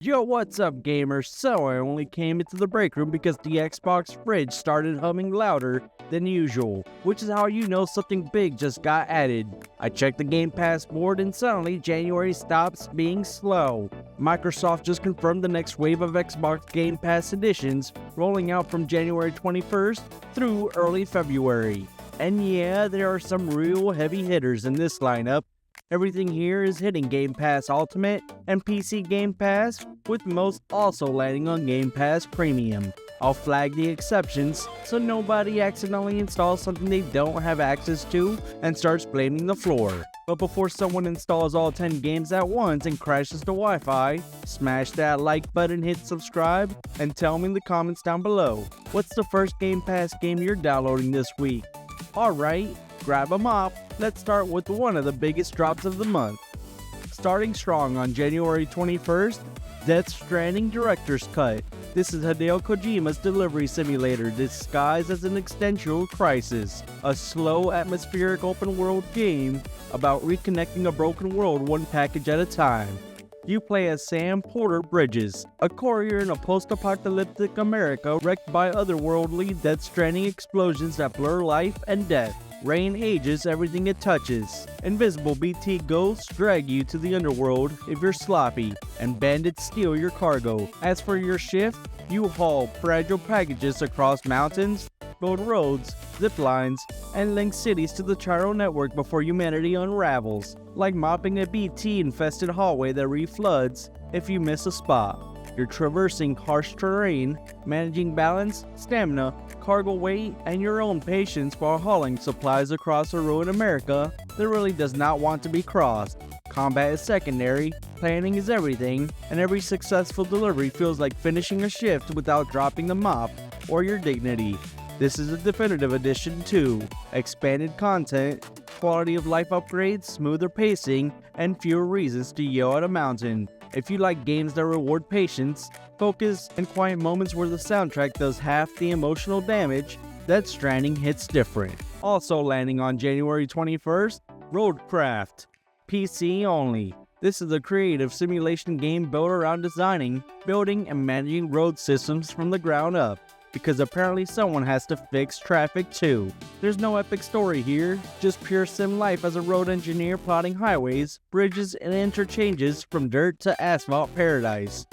Yo, what's up, gamers? So I only came into the break room because the Xbox fridge started humming louder than usual, which is how you know something big just got added. I checked the Game Pass board and suddenly January stops being slow. Microsoft just confirmed the next wave of Xbox Game Pass editions, rolling out from January 21st through early February. And yeah, there are some real heavy hitters in this lineup. Everything here is hitting Game Pass Ultimate and PC Game Pass, with most also landing on Game Pass Premium. I'll flag the exceptions so nobody accidentally installs something they don't have access to and starts blaming the floor. But before someone installs all 10 games at once and crashes the Wi-Fi, smash that like button, hit subscribe, and tell me in the comments down below, what's the first Game Pass game you're downloading this week? Alright, grab a mop. Let's start with one of the biggest drops of the month. Starting strong on January 21st, Death Stranding Director's Cut. This is Hideo Kojima's delivery simulator disguised as an existential crisis, a slow atmospheric open world game about reconnecting a broken world one package at a time. You play as Sam Porter Bridges, a courier in a post-apocalyptic America wrecked by otherworldly Death Stranding explosions that blur life and death. Rain ages everything it touches. Invisible BT ghosts drag you to the underworld if you're sloppy, and bandits steal your cargo. As for your shift, you haul fragile packages across mountains, build roads, zip lines, and link cities to the Chiral network before humanity unravels, like mopping a BT-infested hallway that refloods if you miss a spot. You're traversing harsh terrain, managing balance, stamina, cargo weight, and your own patience while hauling supplies across a ruined America that really does not want to be crossed. Combat is secondary, planning is everything, and every successful delivery feels like finishing a shift without dropping the mop or your dignity. This is a definitive edition too. Expanded content, quality of life upgrades, smoother pacing, and fewer reasons to yell at a mountain. If you like games that reward patience, focus, and quiet moments where the soundtrack does half the emotional damage, Death Stranding hits different. Also landing on January 21st, ROADCRAFT. PC only. This is a creative simulation game built around designing, building, and managing road systems from the ground up, because apparently someone has to fix traffic too. There's no epic story here, just pure sim life as a road engineer plotting highways, bridges, and interchanges from dirt to asphalt paradise.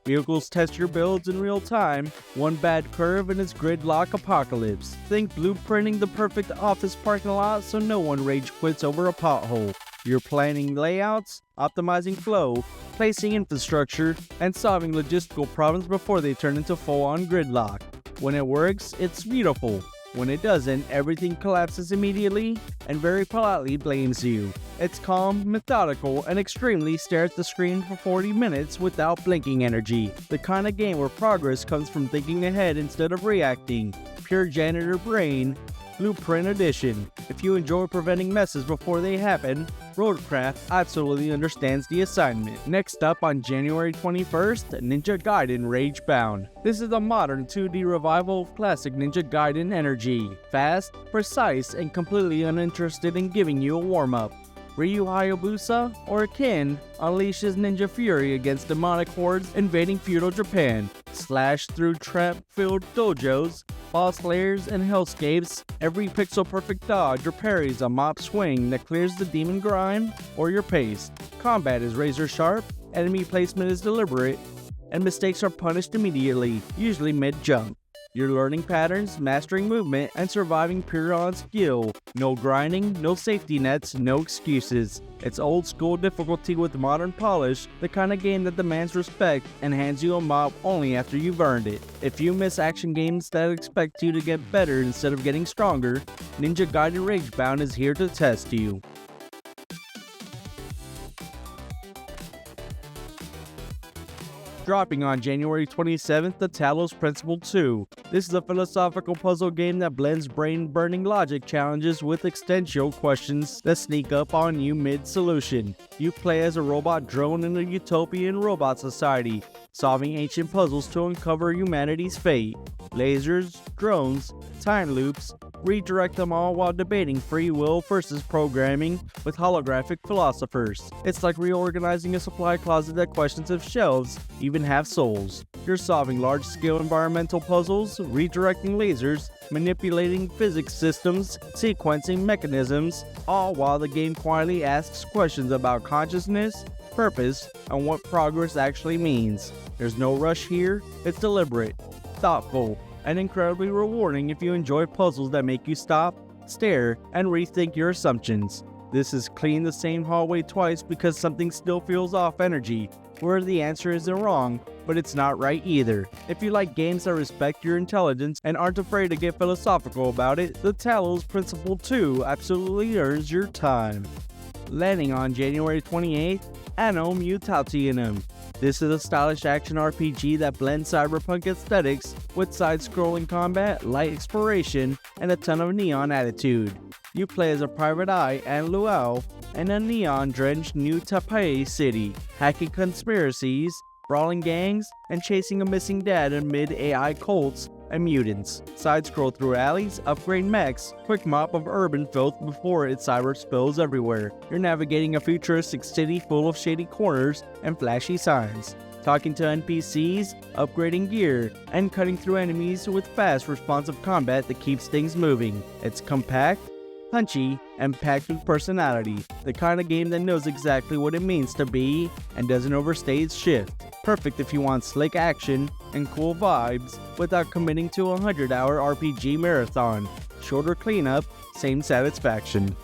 Vehicles test your builds in real time, one bad curve and it's gridlock apocalypse. Think blueprinting the perfect office parking lot so no one rage quits over a pothole. You're planning layouts, optimizing flow, placing infrastructure, and solving logistical problems before they turn into full-on gridlock. When it works, it's beautiful. When it doesn't, everything collapses immediately and very politely blames you. It's calm, methodical, and extremely stare at the screen for 40 minutes without blinking energy. The kind of game where progress comes from thinking ahead instead of reacting. Pure janitor brain, Blueprint Edition. If you enjoy preventing messes before they happen, ROADCRAFT absolutely understands the assignment. Next up on January 21st, Ninja Gaiden RAGEBOUND. This is a modern 2D revival of classic Ninja Gaiden energy. Fast, precise, and completely uninterested in giving you a warm-up. Ryu Hayabusa, or Ken, unleashes ninja fury against demonic hordes invading feudal Japan. Slash through trap-filled dojos, boss layers, and hellscapes, every pixel-perfect dodge or parry is a mop swing that clears the demon grind or your pace. Combat is razor-sharp, enemy placement is deliberate, and mistakes are punished immediately, usually mid-jump. You're learning patterns, mastering movement, and surviving pure on skill. No grinding, no safety nets, no excuses. It's old school difficulty with modern polish, the kind of game that demands respect and hands you a mop only after you've earned it. If you miss action games that expect you to get better instead of getting stronger, Ninja Gaiden RAGEBOUND is here to test you. Dropping on January 27th, the TALOS Principle 2. This is a philosophical puzzle game that blends brain-burning logic challenges with existential questions that sneak up on you mid-solution. You play as a robot drone in a utopian robot society, solving ancient puzzles to uncover humanity's fate. Lasers, drones, time loops, redirect them all while debating free will versus programming with holographic philosophers. It's like reorganizing a supply closet that questions if shelves even have souls. You're solving large-scale environmental puzzles, redirecting lasers, manipulating physics systems, sequencing mechanisms, all while the game quietly asks questions about consciousness, purpose, and what progress actually means. There's no rush here. It's deliberate, thoughtful, and incredibly rewarding if you enjoy puzzles that make you stop, stare, and rethink your assumptions. This is clean the same hallway twice because something still feels off energy, where the answer isn't wrong, but it's not right either. If you like games that respect your intelligence and aren't afraid to get philosophical about it, the TALOS Principle 2 absolutely earns your time. Landing on January 28th, ANNO MUTATIONEM. This is a stylish action RPG that blends cyberpunk aesthetics with side-scrolling combat, light exploration, and a ton of neon attitude. You play as a private eye and Luau in a neon-drenched New Taipei city, hacking conspiracies, brawling gangs, and chasing a missing dad amid AI cults and mutants. Side-scroll through alleys, upgrade mechs, quick mop of urban filth before it cyber spills everywhere. You're navigating a futuristic city full of shady corners and flashy signs, talking to NPCs, upgrading gear, and cutting through enemies with fast, responsive combat that keeps things moving. It's compact, punchy, and packed with personality. The kind of game that knows exactly what it means to be and doesn't overstay its shift. Perfect if you want slick action and cool vibes without committing to a 100-hour RPG marathon. Shorter cleanup, same satisfaction.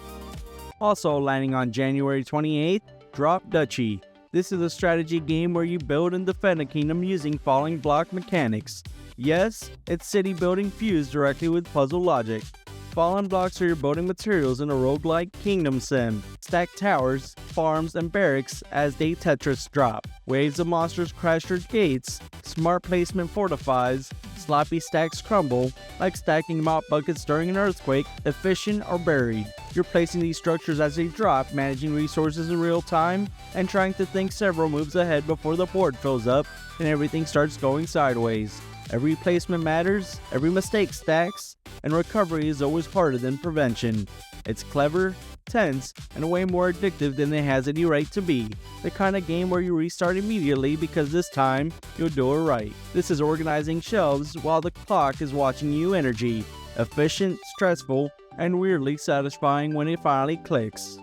Also landing on January 28th, drop DUCHY. This is a strategy game where you build and defend a kingdom using falling block mechanics. Yes, it's city building fused directly with puzzle logic. Fallen blocks are your building materials in a roguelike kingdom sim. Stack towers, farms, and barracks as they Tetris drop. Waves of monsters crash your gates. Smart placement fortifies. Sloppy stacks crumble, like stacking mop buckets during an earthquake, efficient or buried. You're placing these structures as they drop, managing resources in real time, and trying to think several moves ahead before the board fills up and everything starts going sideways. Every placement matters, every mistake stacks, and recovery is always harder than prevention. It's clever, tense, and way more addictive than it has any right to be. The kind of game where you restart immediately because this time, you'll do it right. This is organizing shelves while the clock is watching you energy. Efficient, stressful, and weirdly satisfying when it finally clicks.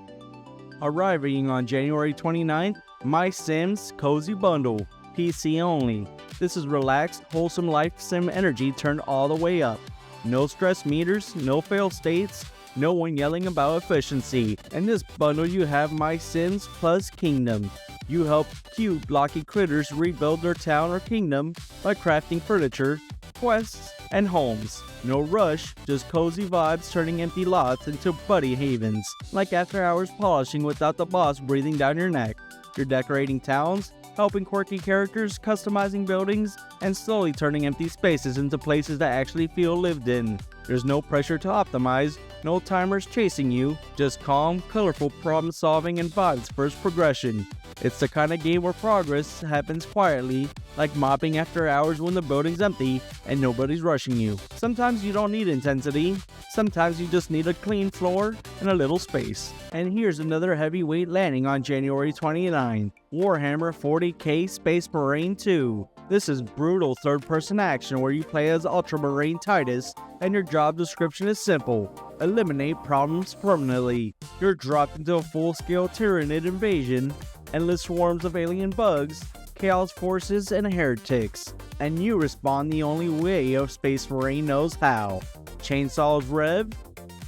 Arriving on January 29th, MYSIMS Cozy Bundle. PC only. This is relaxed, wholesome life sim energy turned all the way up. No stress meters, no fail states, no one yelling about efficiency. In this bundle you have MYSIMS plus Kingdom. You help cute, blocky critters rebuild their town or kingdom by crafting furniture, quests, and homes. No rush, just cozy vibes turning empty lots into buddy havens. Like after hours polishing without the boss breathing down your neck. You're decorating towns, helping quirky characters, customizing buildings, and slowly turning empty spaces into places that actually feel lived in. There's no pressure to optimize, no timers chasing you, just calm, colorful problem solving and vibes first progression. It's the kind of game where progress happens quietly, like mopping after hours when the building's empty and nobody's rushing you. Sometimes you don't need intensity, sometimes you just need a clean floor and a little space. And here's another heavyweight landing on January 29th, Warhammer 40k Space Marine 2. This is brutal third-person action where you play as Ultramarine Titus, and your job description is simple: eliminate problems permanently. You're dropped into a full-scale Tyranid invasion, endless swarms of alien bugs, chaos forces, and heretics, and you respond the only way a Space Marine knows how. Chainsaws rev,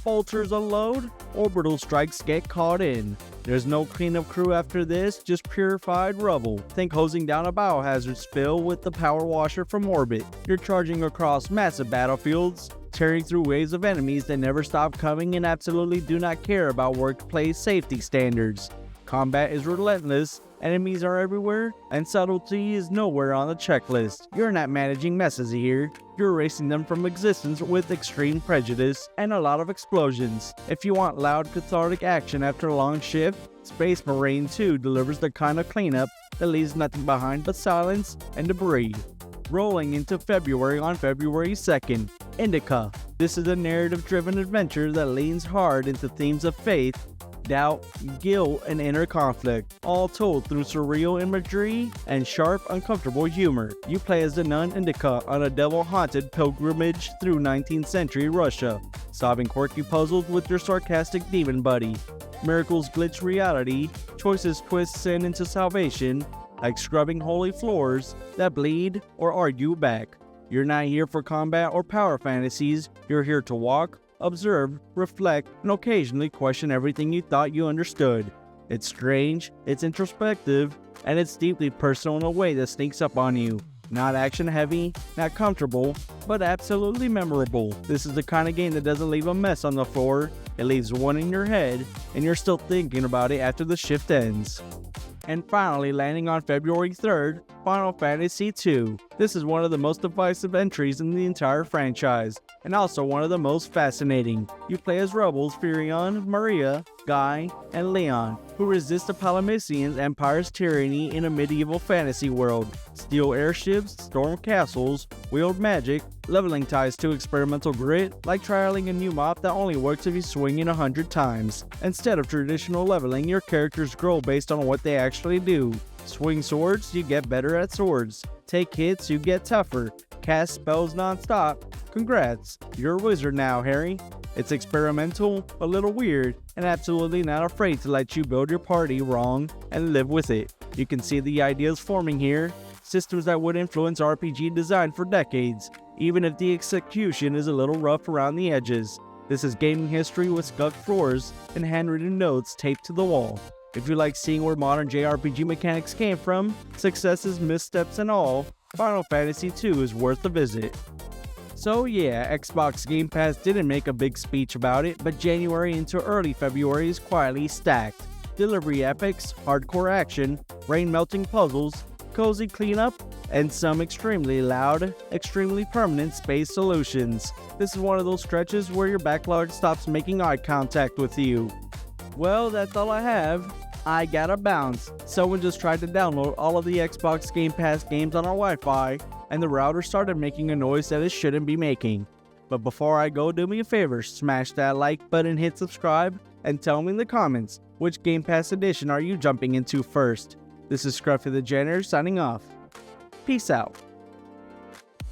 bolters unload, orbital strikes get caught in. There's no cleanup crew after this, just purified rubble. Think hosing down a biohazard spill with the power washer from orbit. You're charging across massive battlefields, tearing through waves of enemies that never stop coming and absolutely do not care about workplace safety standards. Combat is relentless, enemies are everywhere, and subtlety is nowhere on the checklist. You're not managing messes here, you're erasing them from existence with extreme prejudice and a lot of explosions. If you want loud, cathartic action after a long shift, Space Marine 2 delivers the kind of cleanup that leaves nothing behind but silence and debris. Rolling into February on February 2nd, INDIKA. This is a narrative-driven adventure that leans hard into themes of faith, doubt, guilt, and inner conflict, all told through surreal imagery and sharp, uncomfortable humor. You play as the nun INDIKA on a devil-haunted pilgrimage through 19th century Russia, solving quirky puzzles with your sarcastic demon buddy. Miracles glitch reality, choices twist sin into salvation, like scrubbing holy floors that bleed or argue back. You're not here for combat or power fantasies, you're here to walk, observe, reflect, and occasionally question everything you thought you understood. It's strange, it's introspective, and it's deeply personal in a way that sneaks up on you. Not action heavy, not comfortable, but absolutely memorable. This is the kind of game that doesn't leave a mess on the floor, it leaves one in your head, and you're still thinking about it after the shift ends. And finally, landing on February 3rd, Final Fantasy II. This is one of the most divisive entries in the entire franchise, and also one of the most fascinating. You play as rebels Firion, Maria, Guy, and Leon, who resist the Palamician's empire's tyranny in a medieval fantasy world. Steal airships, storm castles, wield magic, leveling ties to experimental grit, like trialing a new mop that only works if you swing it 100 times. Instead of traditional leveling, your characters grow based on what they actually do. Swing swords, you get better at swords. Take hits, you get tougher. Cast spells non-stop. Congrats, you're a wizard now, Harry. It's experimental, a little weird, and absolutely not afraid to let you build your party wrong and live with it. You can see the ideas forming here, systems that would influence RPG design for decades, even if the execution is a little rough around the edges. This is gaming history with scuffed floors and handwritten notes taped to the wall. If you like seeing where modern JRPG mechanics came from, successes, missteps, and all, Final Fantasy II is worth a visit. So yeah, Xbox Game Pass didn't make a big speech about it, but January into early February is quietly stacked. Delivery epics, hardcore action, brain-melting puzzles, cozy cleanup, and some extremely loud, extremely permanent space solutions. This is one of those stretches where your backlog stops making eye contact with you. Well, that's all I have. I gotta bounce. Someone just tried to download all of the Xbox Game Pass games on our Wi-Fi, and the router started making a noise that it shouldn't be making. But before I go, do me a favor, smash that like button, hit subscribe, and tell me in the comments, which Game Pass edition are you jumping into first? This is Scruffy the Janitor signing off. Peace out.